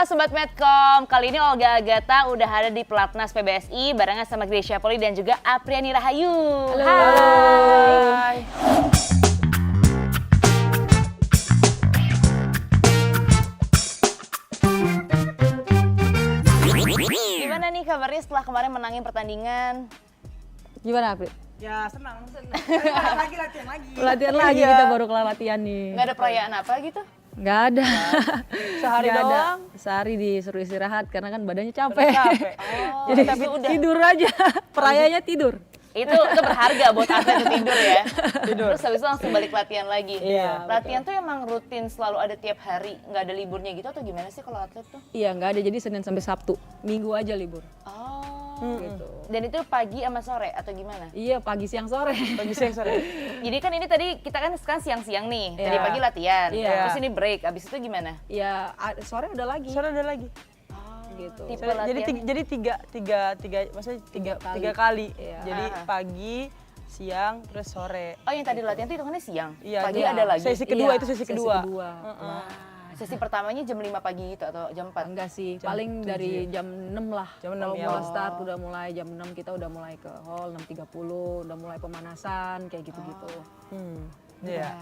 Halo Sobat Medcom, kali ini Olga Agatha udah ada di Pelatnas PBSI barengan sama Gracia Poli dan juga Apriani Rahayu. Halo. Hai. Gimana nih kabarnya setelah kemarin menangin pertandingan? Gimana, Apri? Ya senang. Latihan lagi. Latihan lagi, kita baru kelar latihan nih. Nggak ada perayaan apa gitu? Nggak ada. Sehari Nggak ada. doang? Sehari disuruh istirahat karena kan badannya capek. Capek. Jadi tapi udah. tidur aja. Perayanya tidur. Itu berharga buat atlet itu tidur ya. Terus habis itu langsung balik latihan lagi. Iya, Latihan tuh emang rutin selalu ada tiap hari, nggak ada liburnya gitu atau gimana sih kalau atlet tuh? Iya, nggak ada. Jadi Senin sampai Sabtu. Minggu aja libur. Oh, Gitu. dan itu pagi sama sore atau gimana? Iya, pagi siang sore. Pagi siang sore. Jadi kan ini tadi kita kan sekarang siang-siang nih, tadi Iya. pagi latihan, Iya. terus ini break, abis itu gimana? Iya, sore udah lagi. Sore ada lagi. Gitu. Tipe Jadi latihan. jadi maksudnya Tiga kali. tiga kali. Iya. Jadi pagi, siang, terus sore. Oh yang tadi latihan itu hitungannya siang, Iya, pagi iya. ada lagi? Sesi kedua Iya, itu sesi kedua. Wah, sesi pertamanya jam 5 pagi gitu atau jam 4? Enggak sih, paling dari jam 6 lah. Jam 6 Kalau ya. mulai start udah mulai jam 6 kita udah mulai ke hall 6.30, udah mulai pemanasan kayak gitu-gitu. Iya.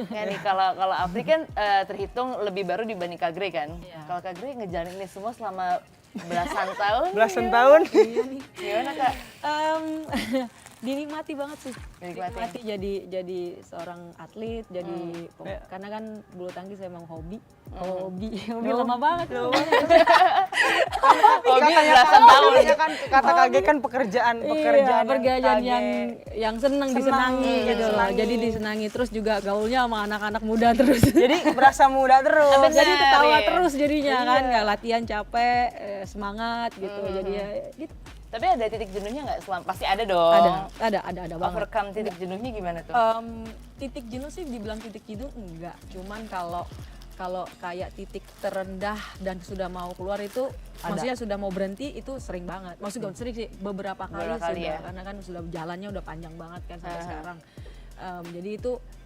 Ya nih kalau Apri kan terhitung lebih baru dibanding Kak Gre kan. Iya. Kalau Kak Gre ngejalanin ini semua selama belasan tahun. Belasan tahun. Gimana Kak? Dinikmati banget sih. Dinikmati. Jadi seorang atlet, jadi karena kan bulu tangkis emang hobi. Hobi lama banget. Hobi belasan tahun. Katanya kan kata KG kan pekerjaan Pekerjaan yang yang seneng disenangi gitu loh. disenangi. Jadi disenangi terus juga gaulnya sama anak-anak muda terus. Jadi berasa muda terus. Bener. Jadi ketawa Iya. terus jadinya kan, nggak latihan capek, semangat gitu. Jadi ya gitu. Tapi ada titik jenuhnya nggak? Pasti ada dong. Ada banget. Overcome titik jenuhnya gimana tuh? Titik jenuh sih dibilang titik jenuh enggak, cuman kalau kayak titik terendah dan sudah mau keluar itu maksudnya sudah mau berhenti itu sering banget. Maksudnya sering sih beberapa kali Beberapa kali sudah ya? karena kan sudah jalannya udah panjang banget kan sampai sekarang. Jadi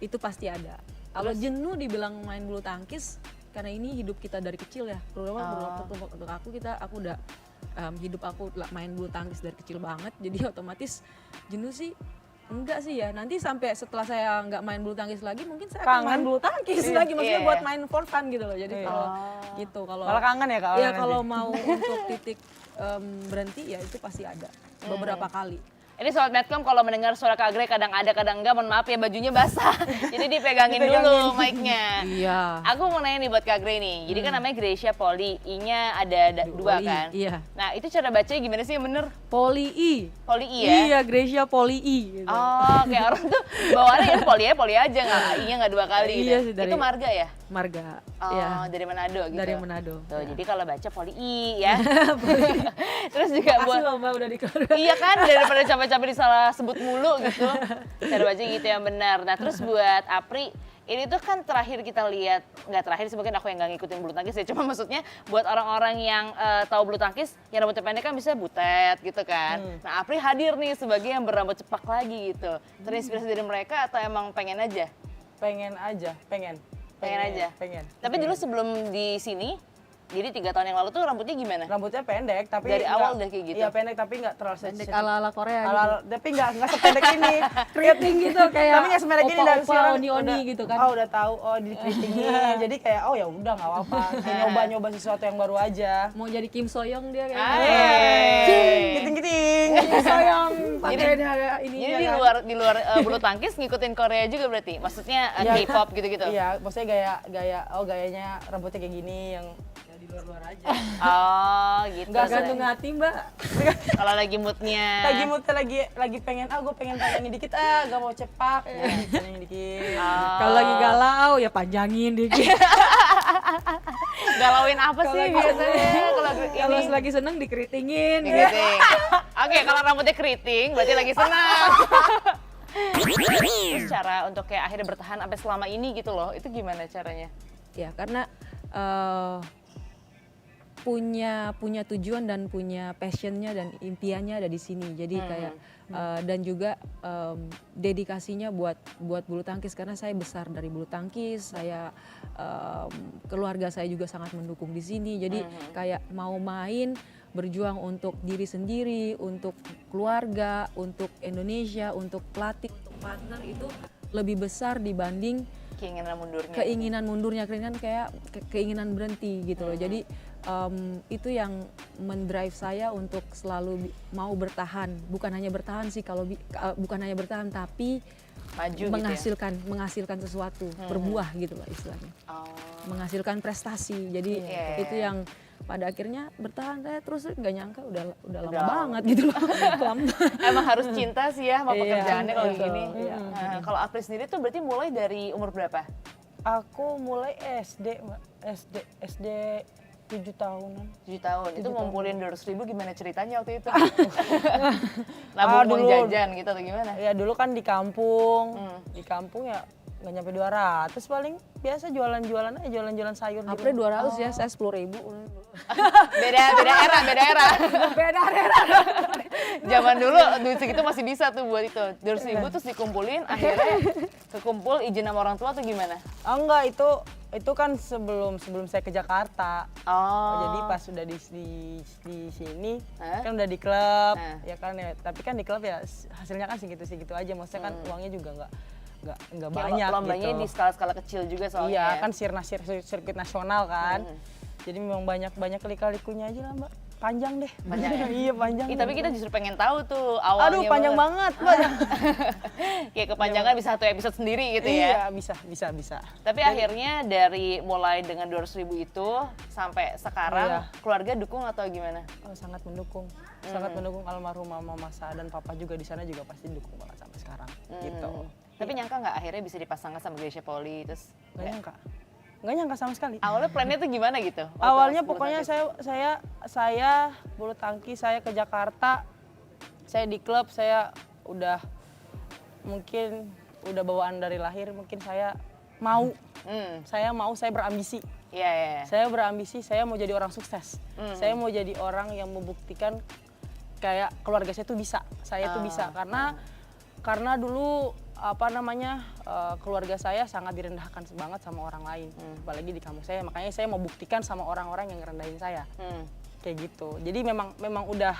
itu pasti ada. Kalau jenuh dibilang main bulu tangkis karena ini hidup kita dari kecil ya. Terutama untuk aku udah hidup aku main bulu tangkis dari kecil banget, jadi otomatis jenuh sih enggak sih ya. Nanti sampai setelah saya nggak main bulu tangkis lagi mungkin saya akan main bulu tangkis lagi, maksudnya buat main for fun gitu loh. Jadi kalau gitu, kalau Malah kangen ya Kak? ya kalau mau untuk titik berhenti ya itu pasti ada beberapa kali. Ini Sobat Medcom kalau mendengar suara Kak Gre kadang ada kadang enggak, mohon maaf ya bajunya basah. Jadi dipegangin dulu mic-nya. Iya. Aku mau nanya nih buat Kak Gre nih. Jadi kan namanya Gracia Poli, I-nya ada dua Poli I, kan? iya. Nah itu cara bacanya gimana sih yang bener? Poli I. Poli I ya? Iya, Gracia Poli I gitu. Oh, kayak orang tuh bawaannya ya poli aja, nggak I-nya nggak dua kali gitu. Iya sih, dari- Itu marga ya? Marga. Oh, Iya. dari Manado gitu. Dari Manado. Tuh, jadi kalau baca Poli I ya. Terus juga buat Makasih loh Mbak udah dikeluarin. iya kan, daripada capek-capek disalah sebut mulu gitu. Cara baca gitu yang benar. Nah, terus buat Apri, ini tuh kan terakhir kita lihat, nggak terakhir sih mungkin aku yang nggak ngikutin bulu tangkis ya, cuma maksudnya buat orang-orang yang tahu bulu tangkis, yang rambutnya pendek kan bisa butet gitu kan. Nah, Apri hadir nih sebagai yang berambut cepak lagi gitu. Terinspirasi dari mereka atau emang pengen aja? pengen aja. Pengen aja? Pengen. Tapi dulu sebelum di sini, jadi 3 tahun yang lalu tuh rambutnya gimana? Rambutnya pendek tapi Dari nggak- awal udah kayak gitu? Iya pendek tapi nggak terlalu Pendek ala-ala Korea gitu. tapi nggak sependek ini. Keriting gitu kayak Tapi nggak sependek ini dan opa-opa, sekarang oni-oni udah- gitu kan. Oh udah tahu, oh dikeritingin. Jadi kayak oh ya udah nggak apa-apa. Kayak nyoba-nyoba sesuatu yang baru aja. Mau jadi Kim Soyoung dia kayak Giting-giting. Kim Soyoung pakai Jadi- dia ini Jadi ya di kan. luar bulu tangkis ngikutin Korea juga berarti? Maksudnya K-pop gitu-gitu? Iya, maksudnya gayanya rambutnya kayak gini yang di luar-luar aja. Oh gitu. Enggak gantung hati, Mbak. Kalau lagi moodnya. lagi moodnya lagi pengen gue pengen panjangin dikit gak mau cepak ya, panjangin dikit. Kalau lagi galau ya panjangin dikit. Galauin apa sih lagi biasanya? Kalau Kalau ini lagi seneng dikeritingin. keriting. Oke, kalau rambutnya keriting berarti lagi senang. Terus cara untuk kayak akhirnya bertahan sampai selama ini gitu loh, itu gimana caranya? Ya karena punya tujuan dan punya passionnya dan impiannya ada di sini. Jadi kayak dan juga dedikasinya buat bulu tangkis karena saya besar dari bulu tangkis. Saya keluarga saya juga sangat mendukung di sini. Jadi kayak mau main berjuang untuk diri sendiri, untuk keluarga, untuk Indonesia, untuk pelatih, untuk partner itu lebih besar dibanding keinginan mundurnya kan kayak keinginan berhenti gitu loh. Jadi itu yang mendrive saya untuk selalu mau bertahan, bukan hanya bertahan sih bukan hanya bertahan tapi maju menghasilkan sesuatu, berbuah gitu lah istilahnya. Menghasilkan prestasi. Jadi itu yang pada akhirnya bertahan saya terus nggak nyangka udah lama banget gitu loh. Emang harus cinta sih ya sama pekerjaannya kalau betul. gini. Kalau Apri sendiri tuh berarti mulai dari umur berapa? Aku mulai SD, Mbak. SD 7 tahunan. 7 tahun. Itu ngumpulin 200.000 gimana ceritanya waktu itu? Nabung uang jajan gitu atau gimana? Ya dulu kan di kampung. Di kampung ya nggak nyampe 200 paling biasa jualan-jualan aja, jualan-jualan sayur di April rumah. 200 ya, saya 10.000. Beda era. Beda era. Zaman dulu duit segitu masih bisa tuh buat itu. 200.000 terus dikumpulin, akhirnya kekumpul izin sama orang tua atau gimana? Oh enggak, itu kan sebelum saya ke Jakarta. Jadi pas udah di sini kan udah di klub ya kan ya. Tapi kan di klub ya hasilnya kan segitu aja. Maksudnya kan uangnya juga nggak banyak lombanya gitu. di skala-skala kecil juga soalnya. Iya ya. kan sirkuit nasional kan. Jadi memang banyak lika-likunya aja lah Mbak. Panjang deh. Panjang ya? Iya panjang. Tapi kita justru pengen tahu tuh awalnya. Aduh panjang banget. Kayak kepanjangan bisa satu episode sendiri gitu ya. Iya bisa. Tapi akhirnya dari mulai dengan 200.000 itu sampai sekarang keluarga dukung atau gimana? Oh, sangat mendukung. Sangat mendukung almarhum Mama Sa dan Papa juga di sana juga pasti dukung banget sampai sekarang. Gitu. Tapi nyangka nggak akhirnya bisa dipasangkan sama Grecia Poli terus? Nggak nyangka sama sekali. Awalnya plannya tuh gimana gitu? Awalnya pokoknya saya bulu tangkis, saya ke Jakarta, saya di klub, saya udah mungkin udah bawaan dari lahir, mungkin saya mau, saya berambisi. Iya. Saya berambisi, saya mau jadi orang sukses. Saya mau jadi orang yang membuktikan kayak keluarga saya tuh bisa, saya tuh bisa karena dulu keluarga saya sangat direndahkan banget sama orang lain, apalagi di kampung saya. Makanya saya mau buktikan sama orang-orang yang ngerendahin saya, kayak gitu. Jadi memang udah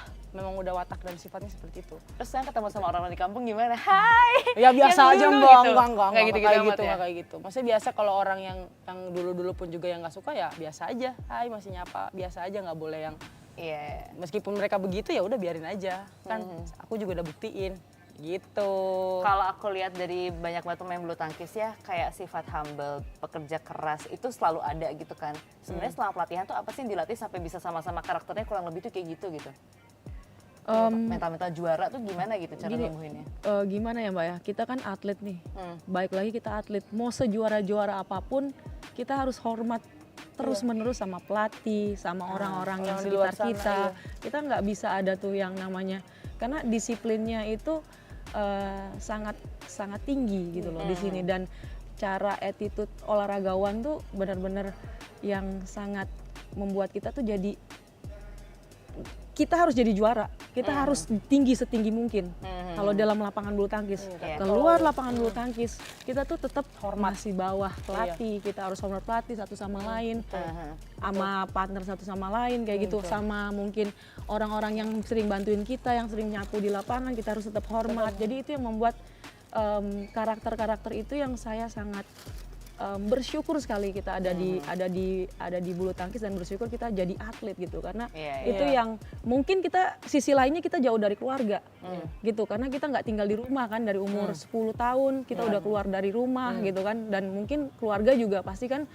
watak dan sifatnya seperti itu. Terus saya ketemu sama orang di kampung gimana? Hai. Ya biasa aja enggak kayak gitu. Maksudnya biasa kalau orang yang dulu pun juga yang nggak suka ya biasa aja. Hai masih nyapa, biasa aja, nggak boleh yang. Iya. Meskipun mereka begitu ya udah biarin aja. Kan aku juga udah buktiin. Gitu. Kalau aku lihat dari banyak banget pemain bulu tangkis ya, kayak sifat humble, pekerja keras itu selalu ada gitu kan. Sebenarnya selama pelatihan tuh apa sih yang dilatih sampai bisa sama-sama karakternya kurang lebih tuh kayak gitu? Mental-mental juara tuh gimana gitu cara numbuhinnya? Gimana ya Mbak ya, kita kan atlet nih, baik lagi kita atlet, mau sejuara-juara apapun kita harus hormat terus-menerus sama pelatih, sama orang-orang yang sekitar kita. Kita nggak bisa ada tuh yang namanya, karena disiplinnya itu sangat tinggi gitu loh di sini, dan cara attitude olahragawan tuh benar-benar yang sangat membuat kita tuh jadi kita harus jadi juara, kita harus tinggi setinggi mungkin. Kalau dalam lapangan bulu tangkis, keluar lapangan bulu tangkis, kita tuh tetap masih bawah pelatih, kita harus hormat pelatih satu sama lain, sama partner satu sama lain kayak gitu, sama mungkin orang-orang yang sering bantuin kita, yang sering nyapu di lapangan, kita harus tetap hormat. Jadi itu yang membuat karakter-karakter itu yang saya sangat bersyukur sekali kita ada di bulu tangkis, dan bersyukur kita jadi atlet gitu, karena itu yang mungkin kita sisi lainnya kita jauh dari keluarga gitu, karena kita nggak tinggal di rumah kan dari umur 10 tahun kita udah keluar dari rumah gitu kan, dan mungkin keluarga juga pasti kan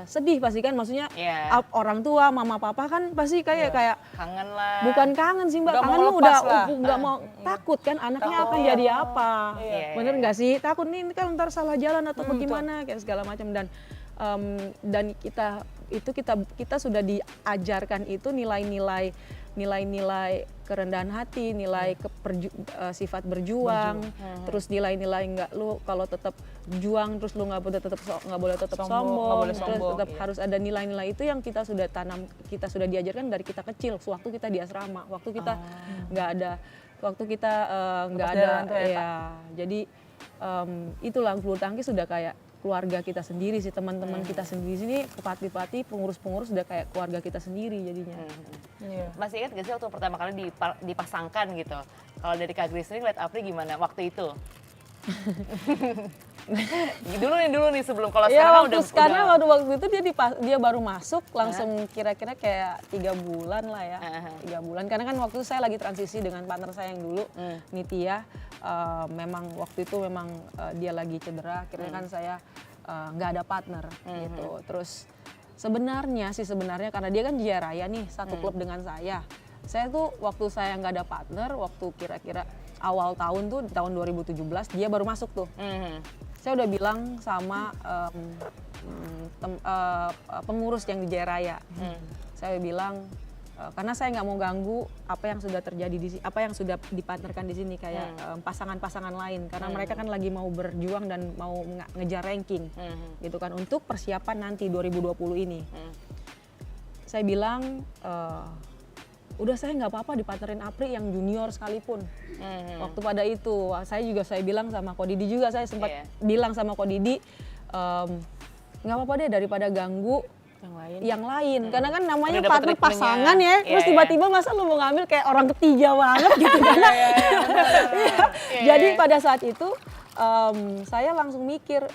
sedih pasti kan, maksudnya orang tua mama papa kan pasti kayak kangen lah. Bukan kangen sih Mbak, kangen lu udah nggak mau, takut kan anaknya akan jadi apa, bener nggak sih, takut nih kan ntar salah jalan atau bagaimana kayak segala macam, dan kita itu kita sudah diajarkan itu nilai-nilai kerendahan hati, nilai sifat berjuang, terus nilai-nilai nggak lu kalau tetap juang terus lu nggak boleh tetap sombong, terus tetap harus ada nilai-nilai itu yang kita sudah tanam, kita sudah diajarkan dari kita kecil, waktu kita di asrama, waktu kita nggak ada, waktu kita nggak ada, ya. Jadi itulah bulu tangkis sudah kayak keluarga kita sendiri sih, teman-teman kita sendiri sini, pelatih-pelatih, pengurus-pengurus udah kayak keluarga kita sendiri jadinya. Masih ingat gak sih waktu pertama kali dipasangkan gitu? Kalau dari Kak Grace sendiri lihat Apri gimana waktu itu? dulu nih sebelum, kalau sekarang waktu itu dia baru masuk langsung kira-kira kayak 3 bulan lah ya, 3 bulan, karena kan waktu itu saya lagi transisi dengan partner saya yang dulu, Nitya. Memang waktu itu memang dia lagi cedera, akhirnya kan saya nggak ada partner gitu. Terus sebenarnya karena dia kan Jaya Raya nih, satu klub dengan saya tuh waktu saya nggak ada partner, waktu kira-kira awal tahun tuh, tahun 2017 dia baru masuk tuh. Saya udah bilang sama pengurus yang di Jaya Raya, saya bilang karena saya nggak mau ganggu apa yang sudah terjadi di sini, apa yang sudah dipartnerkan di sini kayak pasangan-pasangan lain, karena mereka kan lagi mau berjuang dan mau ngejar ranking gitu kan untuk persiapan nanti 2020 ini. Saya bilang udah, saya nggak apa-apa dipartnerin Apri yang junior sekalipun. Waktu pada itu saya bilang sama Ko Didi juga, saya sempat bilang sama Ko Didi nggak apa-apa deh daripada ganggu yang lain. Karena kan namanya partner pasangan ya, terus tiba-tiba masa lu mau ngambil kayak orang ketiga banget gitu kan. Jadi pada saat itu saya langsung mikir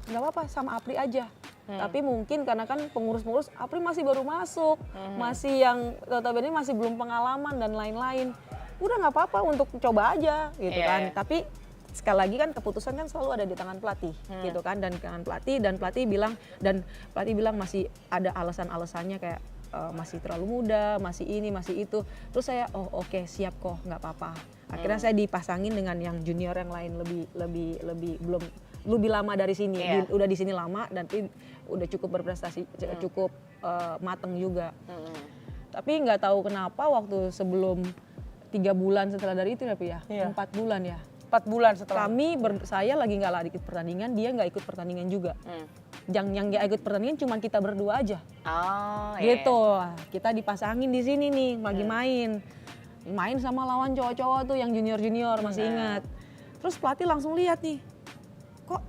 nggak apa-apa sama Apri aja. Tapi mungkin karena kan pengurus-pengurus Apri masih baru masuk, masih yang notabene masih belum pengalaman dan lain-lain. Udah nggak apa-apa untuk coba aja gitu kan. Tapi sekali lagi kan keputusan kan selalu ada di tangan pelatih gitu kan, dan tangan pelatih, dan pelatih bilang masih ada alasan-alasannya kayak masih terlalu muda, masih ini, masih itu. Terus saya oke, siap kok, nggak apa-apa. Akhirnya saya dipasangin dengan yang junior yang lain lebih lama dari sini, udah di sini lama dan udah cukup berprestasi, cukup mateng juga. Tapi nggak tahu kenapa waktu sebelum 3 bulan setelah dari itu ya, 4 bulan ya. 4 bulan setelah saya lagi nggak lari ikut pertandingan, dia nggak ikut pertandingan juga. Yang nggak ikut pertandingan cuma kita berdua aja. Gitu. Kita dipasangin di sini nih, lagi main sama lawan cowok-cowok tuh yang junior masih ingat. Terus pelatih langsung lihat nih, kok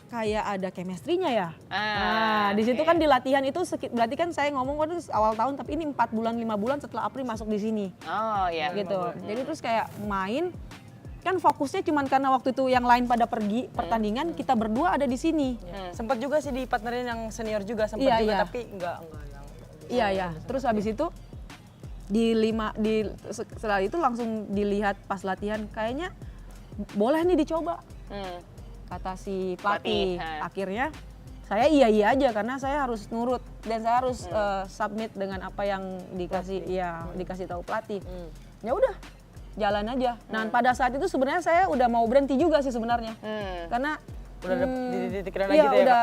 kayak ada chemistry-nya ya. Nah, di situ kan di latihan itu berarti kan saya ngomong kan awal tahun, tapi ini 4 bulan 5 bulan setelah Apri masuk di sini. Gitu. Jadi terus kayak main kan fokusnya cuman karena waktu itu yang lain pada pergi pertandingan, kita berdua ada di sini. Sempat juga sih di partnerin yang senior juga sempat juga, tapi enggak yang. Iya. Terus habis itu setelah itu langsung dilihat pas latihan, kayaknya boleh nih dicoba. Kata si pelatih. Akhirnya saya iya aja karena saya harus nurut dan saya harus submit dengan apa yang dikasih tahu pelatih. Ya udah, jalan aja. Nah, pada saat itu sebenarnya saya udah mau berhenti juga sih sebenarnya. Karena udah di titik rendah gitu ya, udah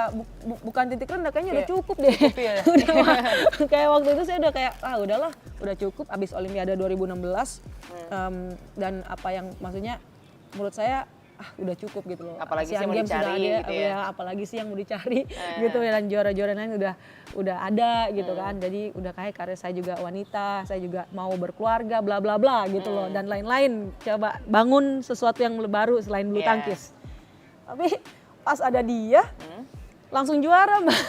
bukan titik rendah, kayaknya udah cukup deh. Kayak waktu itu saya udah kayak udahlah, udah cukup abis Olimpiade 2016. Dan apa yang maksudnya menurut saya udah cukup gitu loh. Apalagi sih yang mau dicari gitu ya. Apalagi sih yang mau dicari gitu ya, dan juara-juara lain udah ada gitu kan. Jadi udah kayak karir saya juga wanita, saya juga mau berkeluarga bla bla bla gitu loh, dan lain-lain. Coba bangun sesuatu yang baru selain bulu tangkis. Tapi pas ada dia langsung juara, Mbak.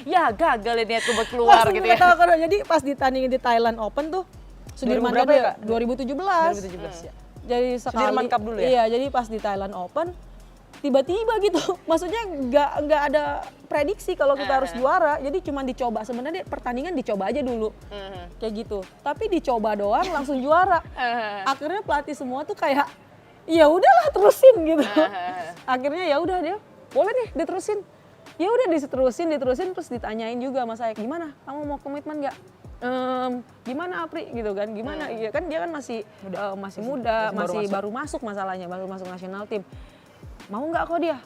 Ya gagal ini aku buat keluar gitu ya. Jadi pas ditandingin di Thailand Open tuh Sudirman Cup ya, 2017 ya. Jadi sekali Sudirman Cup dulu ya? Iya, jadi pas di Thailand Open tiba-tiba gitu. Maksudnya nggak ada prediksi kalau kita harus juara. Jadi cuma dicoba, sebenarnya pertandingan dicoba aja dulu. Kayak gitu. Tapi dicoba doang langsung juara. Akhirnya pelatih semua tuh kayak ya udahlah terusin gitu. Akhirnya ya udah, dia boleh nih diterusin. Ya udah diterusin terus ditanyain juga sama saya, gimana? Kamu mau komitmen nggak? Gimana Apri gitu kan, gimana ya kan dia kan masih muda, masih baru masuk masalahnya, baru masuk nasional tim, mau nggak kok dia,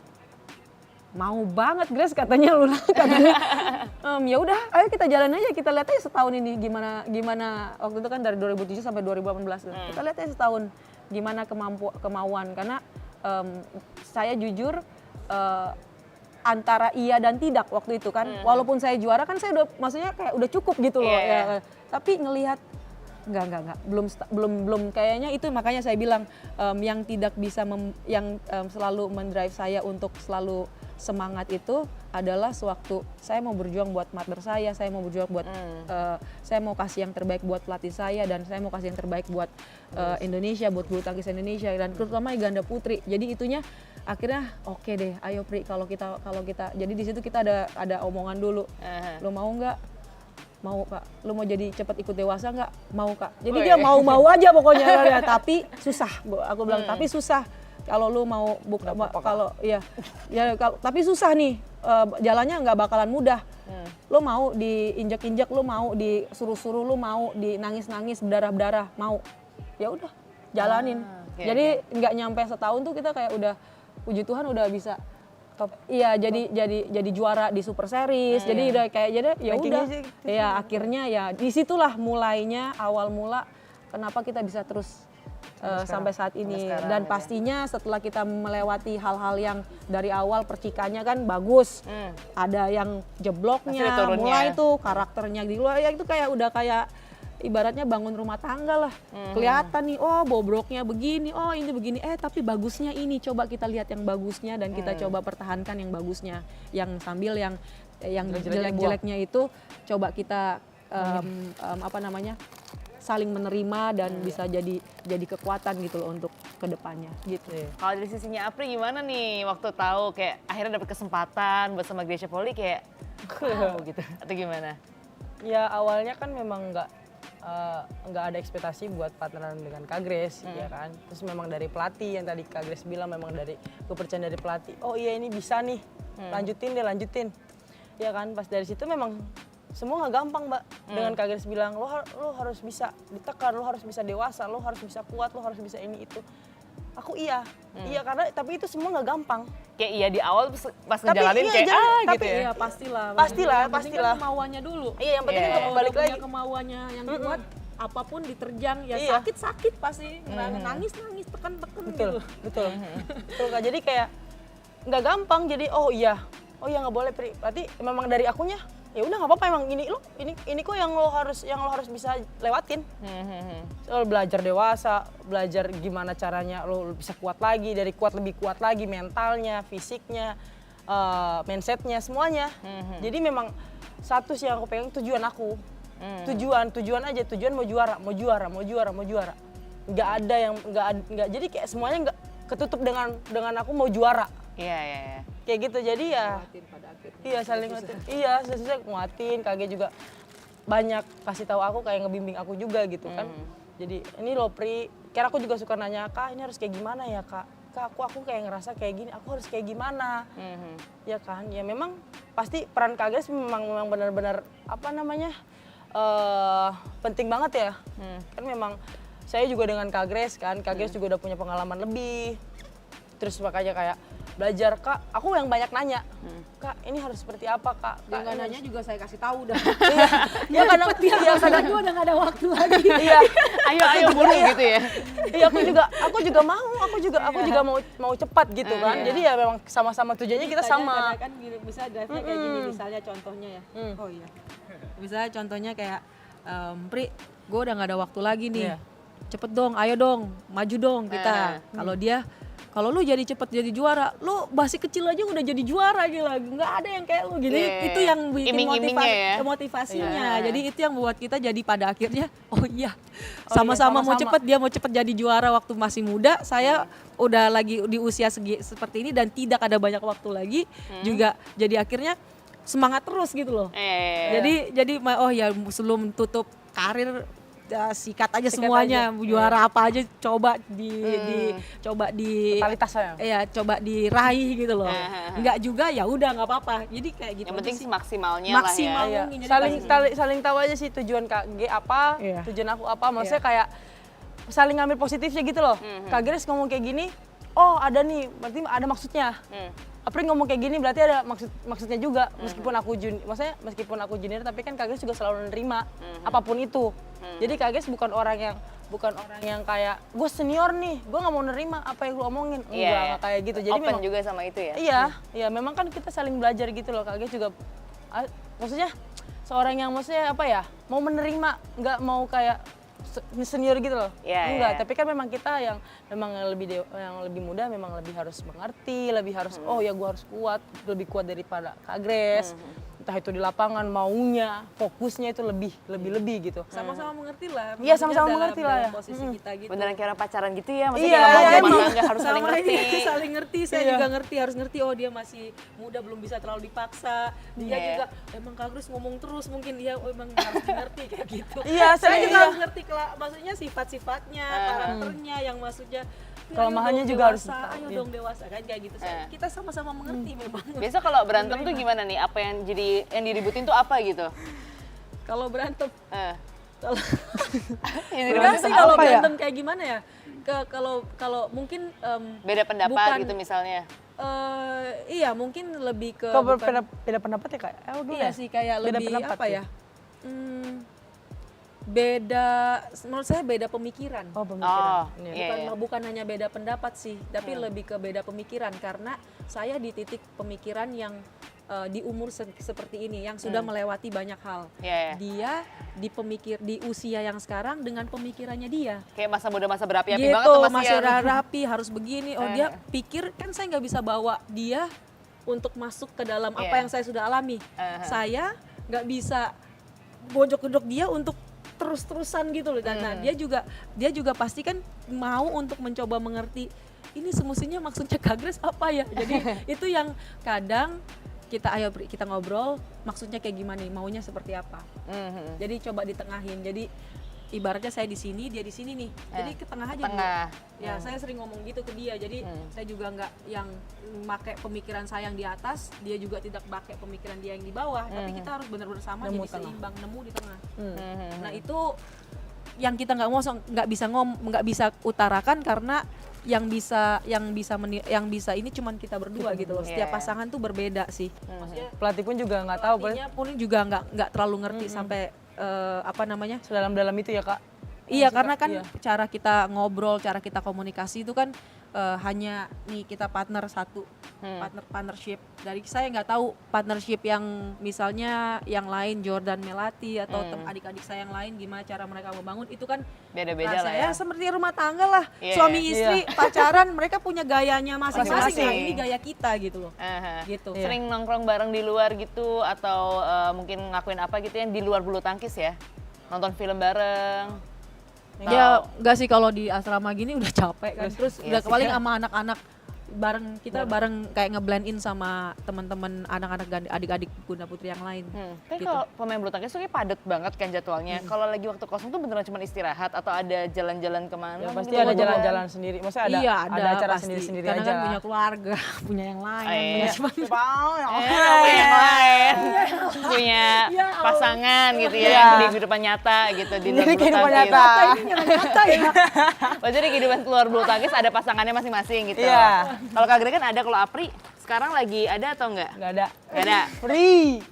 mau banget Grace katanya Luna katanya. Ya udah, ayo kita jalan aja, kita lihat aja setahun ini gimana waktu itu kan dari 2007 sampai 2018 tuh. Kita lihat aja setahun gimana kemauan karena saya jujur antara iya dan tidak waktu itu kan. Walaupun saya juara kan saya udah maksudnya kayak udah cukup gitu loh. Yeah. Ya. Tapi ngelihat enggak belum kayaknya itu makanya saya bilang yang tidak bisa selalu mendrive saya untuk selalu semangat itu adalah sewaktu saya mau berjuang buat mother saya mau berjuang buat saya mau kasih yang terbaik buat pelatih saya dan saya mau kasih yang terbaik buat Indonesia, buat bulu tangkis Indonesia dan terutama ganda putri. Jadi itunya akhirnya oke deh, ayo Pri kalau kita jadi di situ kita ada omongan dulu. Lo mau nggak? Mau Kak, lu mau jadi cepat ikut dewasa nggak? Mau Kak. Jadi dia mau aja pokoknya. Tapi susah, aku bilang tapi susah. Kalau lu mau kalau tapi susah nih jalannya nggak bakalan mudah. Lu mau diinjak-injak, lu mau disuruh-suruh, lu mau dinangis-nangis berdarah-berdarah, mau. Ya udah, jalanin. Jadi nggak nyampe setahun tuh kita kayak udah puji Tuhan udah bisa top. Iya, jadi juara di Super Series. Jadi udah kayak ya udah. Ya akhirnya ya disitulah mulainya awal mula kenapa kita bisa terus sampai saat ini dan pastinya setelah kita melewati hal-hal yang dari awal percikannya kan bagus, ada yang jebloknya, mulai tuh karakternya di luar ya itu kayak udah kayak ibaratnya bangun rumah tangga lah, kelihatan nih oh bobroknya begini, oh ini begini, tapi bagusnya ini coba kita lihat yang bagusnya dan kita coba pertahankan yang bagusnya, yang sambil yang jelek-jeleknya itu coba kita saling menerima dan bisa jadi kekuatan gitu loh untuk kedepannya gitu. Kalau dari sisinya Apri gimana nih waktu tahu kayak akhirnya dapat kesempatan buat sama Gracia Poli kayak wow gitu atau gimana? Ya awalnya kan memang nggak ada ekspektasi buat partneran dengan Kak Grace ya kan. Terus memang dari pelatih yang tadi Kak Grace bilang memang dari kepercayaan dari pelatih. Oh iya ini bisa nih, lanjutin. Ya kan pas dari situ memang semua nggak gampang Mbak. Dengan Kak Grace bilang lo harus bisa ditekan, lo harus bisa dewasa, lo harus bisa kuat, lo harus bisa ini itu. Aku iya karena tapi itu semua nggak gampang. Kayak iya di awal pas ngejalanin kayak gitu ya. Iya pastilah. Pastilah. Kan kemauannya dulu. Iya yang penting untuk balik lagi. Kemauannya yang kuat apapun diterjang ya sakit pasti nangis tekan betul Kak. Jadi kayak nggak gampang jadi oh iya nggak boleh Pri. Berarti memang dari akunya ya udah nggak apa-apa emang ini kok yang lo harus bisa lewatin. Lo belajar dewasa, belajar gimana caranya lo bisa kuat lagi, dari lebih kuat lagi mentalnya, fisiknya, mindsetnya semuanya. Jadi memang satu sih yang aku pengen tujuan aku. Tujuan aja, tujuan mau juara. Nggak ada yang nggak jadi kayak semuanya nggak ketutup dengan aku mau juara. Iya. Kayak gitu jadi ya. Iya saling nguatin. Iya sesuai nguatin. Kage juga banyak kasih tahu aku kayak ngebimbing aku juga gitu kan. Jadi ini loh Pri, kira aku juga suka nanya Kak ini harus kayak gimana ya Kak? Kak aku kayak ngerasa kayak gini, aku harus kayak gimana? Ya kan, ya memang pasti peran Kak Grace memang benar-benar penting banget ya. Kan memang saya juga dengan Kak Grace kan, Kak Grace juga udah punya pengalaman lebih. Terus makanya kayak belajar Kak, aku yang banyak nanya, Kak ini harus seperti apa Kak? Yang nggak nanya juga saya kasih tahu dah. Iya kadang gue udah nggak ada waktu lagi. Iya, ayo buru gitu ya. Iya aku juga mau cepat gitu kan. Jadi ya memang sama-sama tujuannya kita sama. Kan bisa drive-nya kayak gini misalnya contohnya ya. Oh iya. Misalnya contohnya kayak Pri, gue udah nggak ada waktu lagi nih. Cepet dong, ayo dong, maju dong kita. Kalau lu jadi cepet jadi juara, lu masih kecil aja udah jadi juara gila. Nggak ada yang kayak lu gitu. Itu yang bikin motivasinya. Jadi itu yang buat kita jadi pada akhirnya sama-sama mau cepet, dia mau cepet jadi juara waktu masih muda. Saya udah lagi di usia seperti ini dan tidak ada banyak waktu lagi juga. Jadi akhirnya semangat terus gitu loh. Jadi sebelum tutup karir sikat aja semuanya aja. Juara apa aja coba coba diraih gitu loh. Enggak juga ya udah nggak apa-apa. Jadi kayak gitu. Yang penting maksimalnya lah ya. Saling tahu aja sih tujuan Kak G apa, tujuan aku apa. Maksudnya kayak saling ngambil positifnya gitu loh. Kak Grace ngomong kayak gini, oh ada nih, berarti ada maksudnya. Apri ngomong kayak gini berarti ada maksudnya juga. Meskipun aku junior tapi kan Kak Grace juga selalu menerima apapun itu. Jadi Kak Grace bukan orang yang kayak gue senior nih, gue nggak mau nerima apa yang lu omongin. Enggak, nggak kayak gitu. Jadi open memang juga sama itu ya. iya, memang kan kita saling belajar gitu loh. Kak Grace juga maksudnya seorang yang maksudnya apa ya, mau menerima, nggak mau kayak senior gitu loh. Enggak, tapi kan memang kita yang memang yang lebih muda memang lebih harus mengerti, lebih harus oh ya gue harus kuat, lebih kuat daripada Kak Grace. Entah itu di lapangan maunya, fokusnya itu lebih gitu. Sama-sama mengerti lah. Iya, maksudnya sama-sama dalam- mengerti lah dalam ya. posisi kita gitu. Beneran kayak orang pacaran gitu ya, maksudnya Iya, kalau mau emang. apa enggak harus saling Sama ngerti. ini, saling ngerti, saya Iya. juga ngerti, harus ngerti oh dia masih muda belum bisa terlalu dipaksa. Dia Iya. juga emang Kak Grace ngomong terus mungkin dia emang harus ngerti kayak gitu. Iya, saya juga iya. harus ngerti maksudnya sifat-sifatnya, karakternya yang maksudnya Kelemahannya ayo dong juga harus dewasa, tahu, ayo iya. dong dewasa kan kayak gitu. Kita sama-sama mengerti memang. Biasa kalau berantem tuh gimana nih? Apa yang diributin tuh apa gitu? Kalau berantem Eh. kalau Yang enggak diributin sih tuh kalau apa ya? berantem kayak gimana ya? Kalau mungkin Beda pendapat bukan- gitu misalnya. iya mungkin lebih ke Kok bukan- beda pendapat ya Kak? Dulu iya ya? sih kayak Beda lebih pendapat apa ya? Beda menurut saya beda pemikiran. Oh, pemikiran. Iya, bukan iya. bukan hanya beda pendapat sih, tapi lebih ke beda pemikiran karena saya di titik pemikiran yang di umur seperti ini yang sudah melewati banyak hal. Iya, iya. Dia di usia yang sekarang dengan pemikirannya dia. Kayak masa muda masa berapi-api Gitu, banget tuh Mas masih Ian. rapi harus begini. Oh dia pikir kan saya nggak bisa bawa dia untuk masuk ke dalam apa Iya. yang saya sudah alami. Saya nggak bisa bojok-bojok dia untuk terus-terusan gitu loh. Nah dia juga pasti kan mau untuk mencoba mengerti ini semestinya maksudnya Kak Grace apa ya. Jadi itu yang kadang kita ngobrol maksudnya kayak gimana nih, maunya seperti apa. Jadi coba ditengahin. Jadi ibaratnya saya di sini, dia di sini nih. Jadi ke tengah aja Tengah. dulu. Ya, saya sering ngomong gitu ke dia. Jadi saya juga nggak yang pakai pemikiran saya yang di atas, dia juga tidak pakai pemikiran dia yang di bawah. Tapi kita harus benar-benar sama Nemu jadi tengah. seimbang, nemu di tengah. Nah, itu yang kita nggak bisa utarakan karena yang bisa ini cuman kita berdua gitu loh. Setiap Iya. pasangan tuh berbeda sih. Maksudnya Pelatih pun juga nggak tahu, pelatihnya pun juga nggak terlalu ngerti sampai apa namanya. sedalam-dalam itu ya Kak. Iya, karena kan iya. cara kita ngobrol, cara kita komunikasi itu kan hanya nih kita partner satu, partnership. Dari saya nggak tahu partnership yang misalnya yang lain Jordan Melati atau adik-adik saya yang lain gimana cara mereka membangun itu kan Beda-beda lah saya ya. seperti rumah tangga lah, Iya, suami iya. istri pacaran mereka punya gayanya masing-masing. Masing-masing. Nah, ini gaya kita gitu loh. Gitu. Sering nongkrong bareng di luar gitu atau mungkin ngakuin apa gitu yang di luar bulu tangkis ya? Nonton film bareng. Ya enggak sih kalau di asrama gini udah capek kan. Terus Iya udah sih. paling sama anak-anak bareng kayak ngeblend in sama teman-teman anak-anak adik-adik Bunda Putri yang lain. Kan Gitu. kalau pemain bulu tangkis tuh kayak padat banget kan jadwalnya. Kalau lagi waktu kosong tuh beneran cuma istirahat atau ada jalan-jalan kemana? Ya, pasti gitu? ada jalan-jalan sendiri. Maksudnya ada Iya, ada acara pasti. sendiri-sendiri Karena aja. kan punya keluarga, punya yang lain, Oh, iya. punya suami. Punya yang lain, punya Ya Allah. pasangan gitu ya, Iya. di kehidupan nyata gitu di luar Jadi bulu kehidupan tangkis. nyata. Ini yang nyata ya. Oh, jadi kehidupan keluar bulu tangkis ada pasangannya masing-masing gitu. Iya. Kalau Kak Gre kan ada, kalau Apri sekarang lagi ada atau enggak? Nggak ada. Nggak ada. Free.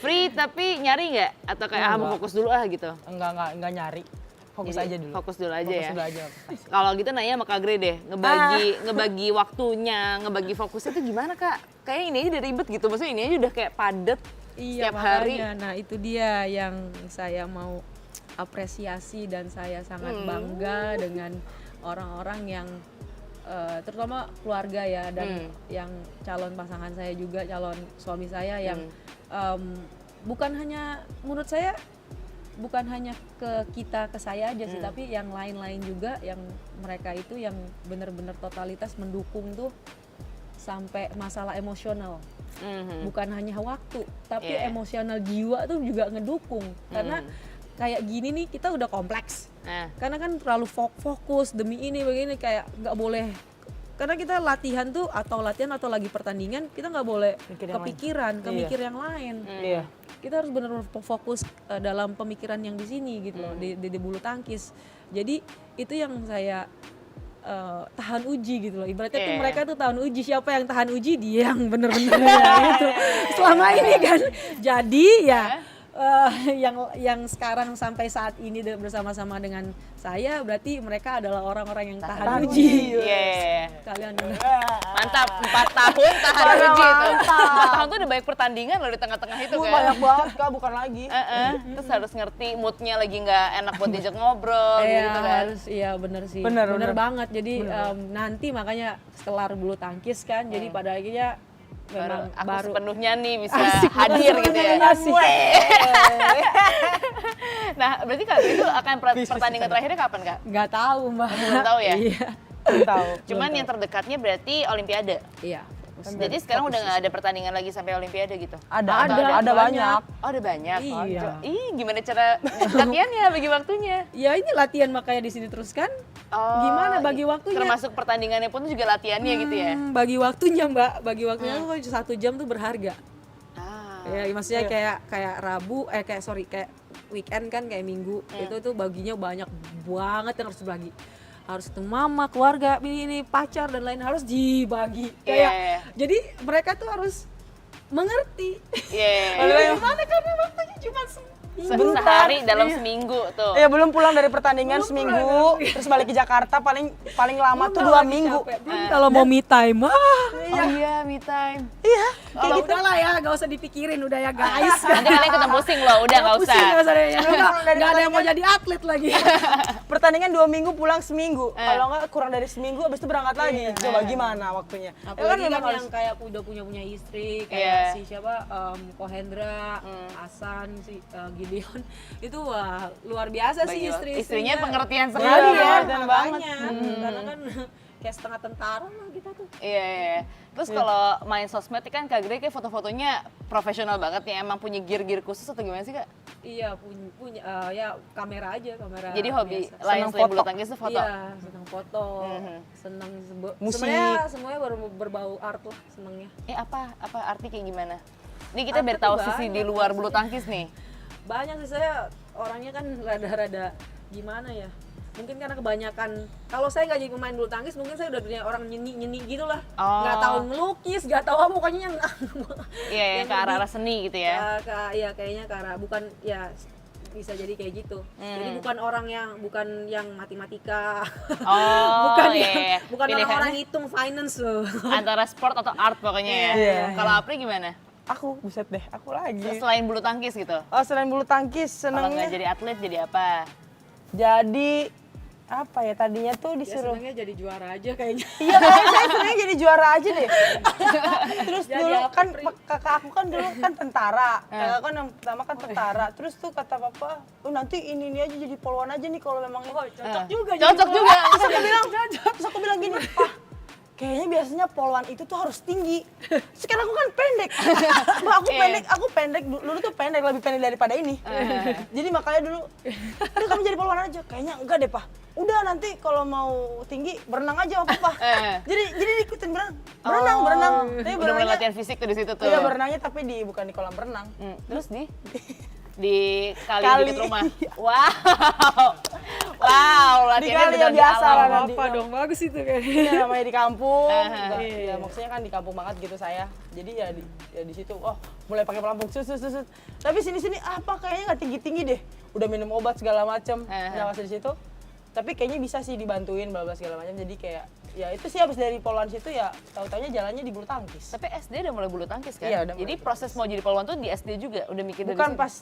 Free tapi nyari nggak? Atau kayak mau fokus dulu gitu? Enggak nyari. Fokus Jadi, aja dulu. Fokus dulu aja Fokus ya. dulu aja. Kalau gitu nanya sama Kak Gre deh, ngebagi waktunya, ngebagi fokusnya tuh gimana Kak? Kayak ini aja udah ribet gitu, maksudnya ini aja udah kayak padet Iya, setiap hari. makanya. Nah, itu dia yang saya mau apresiasi dan saya sangat bangga dengan orang-orang yang terutama keluarga ya dan yang calon pasangan saya juga, calon suami saya yang bukan hanya menurut saya bukan hanya ke saya aja sih, tapi yang lain-lain juga yang mereka itu yang benar-benar totalitas mendukung tuh sampai masalah emosional. Bukan hanya waktu, tapi Iya. emosional jiwa tuh juga ngedukung. Karena kayak gini nih kita udah kompleks. Nah, Karena kan terlalu fokus demi ini begini kayak nggak boleh. Karena kita latihan atau lagi pertandingan kita nggak boleh Mikir yang kepikiran, lain. kemikir yang lain. Iya. Kita harus benar-benar fokus dalam pemikiran yang di sini gitu loh, di bulu tangkis. Jadi itu yang saya tahan uji gitu loh. Ibaratnya tuh Iya. mereka tuh tahan uji, siapa yang tahan uji dia yang bener-bener ya gitu. Selama ini kan. Jadi ya yang sekarang sampai saat ini bersama-sama dengan saya berarti mereka adalah orang-orang yang tahan uji. Iya. Kalian Mantap, 4 tahun tahan uji itu. 4 tahun tuh udah banyak pertandingan loh di tengah-tengah itu kan. Banyak banget Kak, bukan lagi. Terus harus ngerti moodnya lagi nggak enak buat diajak ngobrol Iya, gitu kan. harus, iya bener sih. Bener. Banget. Jadi nanti makanya kelar bulu tangkis kan. Jadi pada akhirnya memang Aku baru sepenuhnya nih bisa Asik hadir banget, gitu ya. asik. Nah, berarti Kak itu akan pertandingan terakhirnya kapan Kak? nggak tahu Mbak. Belum tahu ya? Iya. Tahu. Cuman yang terdekatnya berarti Olimpiade. Iya. Jadi sekarang udah nggak ada pertandingan lagi sampai Olimpiade gitu? Ada banyak. Oh ada banyak. Iya. Ih gimana cara latihannya, bagi waktunya? Ya ini latihan makanya di sini teruskan. Oh, Gimana bagi waktunya? Termasuk pertandingannya pun juga latihannya gitu ya? Bagi waktunya Mbak, bagi waktunya tuh 1 jam tuh berharga. Ah. Ya maksudnya kayak Rabu, kayak weekend kan kayak Minggu itu tuh baginya banyak banget yang harus dibagi. Harus ketemu mama, keluarga, ini pacar dan lain harus dibagi. Kayak Iya. jadi mereka tuh harus mengerti. Iya. Gimana karena waktunya cuma Sehari dalam seminggu tuh. Ya belum pulang dari pertandingan seminggu, terus balik ke Jakarta paling lama tuh 2 minggu. Kalau mau me time, Oh iya, me time. Iya. kalau udahlah ya, gak usah dipikirin udah ya guys. Nanti kalian ikut pusing loh, udah nggak usah. Pusing, nggak usah deh. Nggak ada yang mau jadi atlet lagi. Pertandingan 2 minggu pulang seminggu. Kalau nggak kurang dari seminggu habis itu berangkat lagi. Coba gimana waktunya? Apalagi kan memang yang kayak udah punya istri, kayak Iya. si siapa Kohendra, Hasan, si Gideon itu wah luar biasa sih Istrinya pengertian Iya, sekali ya. pengertian makanya. Karena kan kayak setengah tentara lah kita tuh. Iya. Terus kalau main sosmed kan Kak Grey kayak foto-fotonya profesional banget ya. Emang punya gear-gear khusus atau gimana sih Kak? Iya punya ya kamera aja, kamera. Jadi hobi biasa. lain Senang selain bulu foto. tangkis itu foto. Iya, senang foto, senang Musik. semuanya berbau art lah senangnya. Apa arti kayak gimana? Ini kita biar Arti tahu tuh sisi di banyak luar bulu maksudnya. tangkis nih. Banyak sih, saya orangnya kan rada-rada gimana ya, mungkin karena kebanyakan kalau saya nggak jadi pemain bulu tangkis mungkin saya udah punya orang nyeni gitu lah, Oh. nggak tahu ngelukis, nggak tahu apa pokoknya yang Iya, yang ke arah-arah seni gitu ya. ya kayaknya ke arah bukan ya bisa jadi kayak gitu. Jadi bukan yang matematika. Oh, bukan iya. bukan Pilihannya orang hitung finance loh. antara sport atau art pokoknya ya. Iya. Kalau Apri gimana? Aku, buset deh, aku lagi. Selain bulu tangkis gitu. Oh, selain bulu tangkis Kalau nggak senengnya jadi atlet jadi apa? jadi apa ya tadinya tuh Ya disuruh senangnya jadi juara aja kayaknya. iya kayaknya saya sebenarnya jadi juara aja deh. Terus Jadi dulu apa, kan Pri? kakak aku kan dulu kan tentara. Kakak kan yang pertama kan tentara. Terus tuh kata papa, nanti ini aja jadi polwan aja nih kalau memang Cocok juga. Cocok juga. Terus aku bilang gini, "Pah, kayaknya biasanya polwan itu tuh harus tinggi. Sekarang aku kan pendek. Mbak, aku pendek. Dulu tuh pendek, lebih pendek daripada ini. Jadi makanya dulu, udah kamu jadi polwan aja. Kayaknya enggak deh, Pak. Udah nanti kalau mau tinggi berenang aja apa Pak. Jadi diikutin berenang. Berenang. Tapi Bener-bener latihan fisik tuh di situ tuh. Iya, berenangnya tapi bukan di kolam renang. Terus di kali deket rumah. Wow, Di latihannya kali bener yang di biasa alam. lah. Apa dong, bagus itu kayaknya. Iya, namanya di kampung. Aha. Ya maksudnya kan di kampung banget gitu saya. Jadi ya di situ mulai pakai pelampung sus. Tapi sini apa kayaknya nggak tinggi deh. Udah minum obat segala macem. Nah, pas di situ. Tapi kayaknya bisa sih dibantuin bla segala macam. Jadi kayak ya itu sih habis dari polwan situ ya tahu-taunya jalannya di bulu tangkis. Tapi SD udah mulai bulu tangkis kan? Iya, udah Jadi mulai. proses mau jadi polwan tuh di SD juga udah mikir dari Bukan situ? pas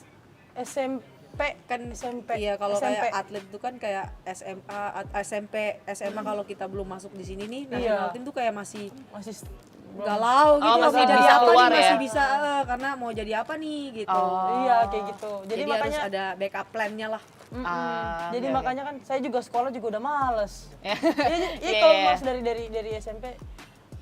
SMP Kan SMP. iya kalau SMP. kayak atlet itu kan kayak SMA, SMP, SMA kalau kita belum masuk di sini nih, Iya. national team tuh kayak masih masih galau gitu, masih mau jadi bisa apa keluar nih, masih ya? bisa karena mau jadi apa nih gitu. Iya kayak gitu. Jadi makanya harus ada backup plan-nya lah. Jadi oke, makanya kan saya juga sekolah juga udah males. Ya. Iya, Iya, kalau iya. males dari SMP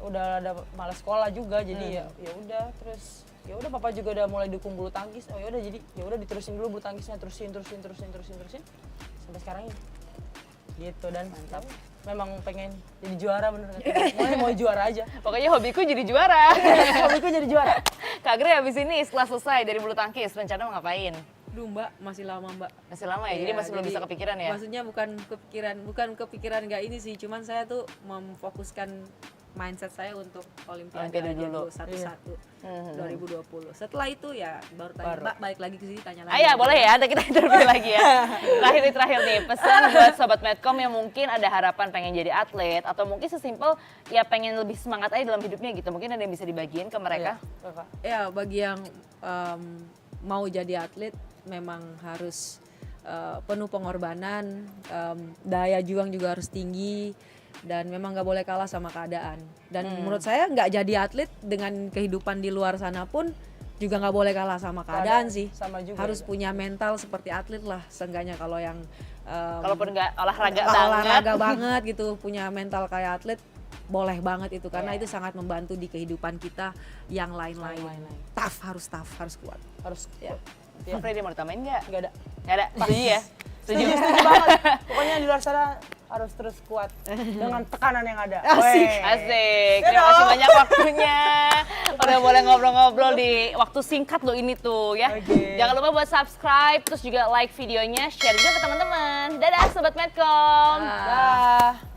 udah ada malas sekolah juga. Jadi ya udah terus ya udah papa juga udah mulai dukung bulu tangkis. Oh ya udah jadi ya udah diterusin dulu bulu tangkisnya, terusin sampai sekarang ini. Gitu dan mantap. Memang pengen jadi juara bener kan. Mau juara aja. Pokoknya hobiku jadi juara. Hobiku jadi juara. Kak Grey habis ini setelah selesai dari bulu tangkis, rencana mau ngapain? Duh Mbak, masih lama Mbak. Masih lama ya, jadi Iya, masih belum bisa kepikiran ya? Maksudnya bukan kepikiran nggak ini sih, cuman saya tuh memfokuskan mindset saya untuk Olimpiade Olimpiade aja dulu. dulu satu-satu 2020. Setelah itu ya baru tanya, Mbak balik lagi ke sini tanya lagi. Ah ya boleh ya, nanti kita interview lagi ya. Terakhir nih, pesan buat Sobat Medcom yang mungkin ada harapan pengen jadi atlet atau mungkin sesimpel ya pengen lebih semangat aja dalam hidupnya gitu. Mungkin ada yang bisa dibagiin ke mereka? Kakak. Ya bagi yang mau jadi atlet memang harus penuh pengorbanan, daya juang juga harus tinggi, dan memang nggak boleh kalah sama keadaan. Dan menurut saya nggak jadi atlet dengan kehidupan di luar sana pun juga nggak boleh kalah sama keadaan sih. sama juga harus ya. punya mental seperti atlet lah, seenggaknya kalau yang Kalaupun nggak olahraga olahraga banget. banget gitu, punya mental kayak atlet, boleh banget itu karena Iya. itu sangat membantu di kehidupan kita yang lain-lain. Lain-lain. Harus kuat. Harus Ya. Ya, Freddy mau ditambahin nggak? nggak ada. Nggak ada, setuju ya? Setuju. Setuju banget. Pokoknya di luar sana harus terus kuat dengan tekanan yang ada. Asik. Weh. Asik, terima kasih banyak waktunya. Udah boleh ngobrol-ngobrol di waktu singkat loh ini tuh ya. Oke. Jangan lupa buat subscribe, terus juga like videonya, share juga ke teman-teman. Dadah Sobat Medcom. Dah.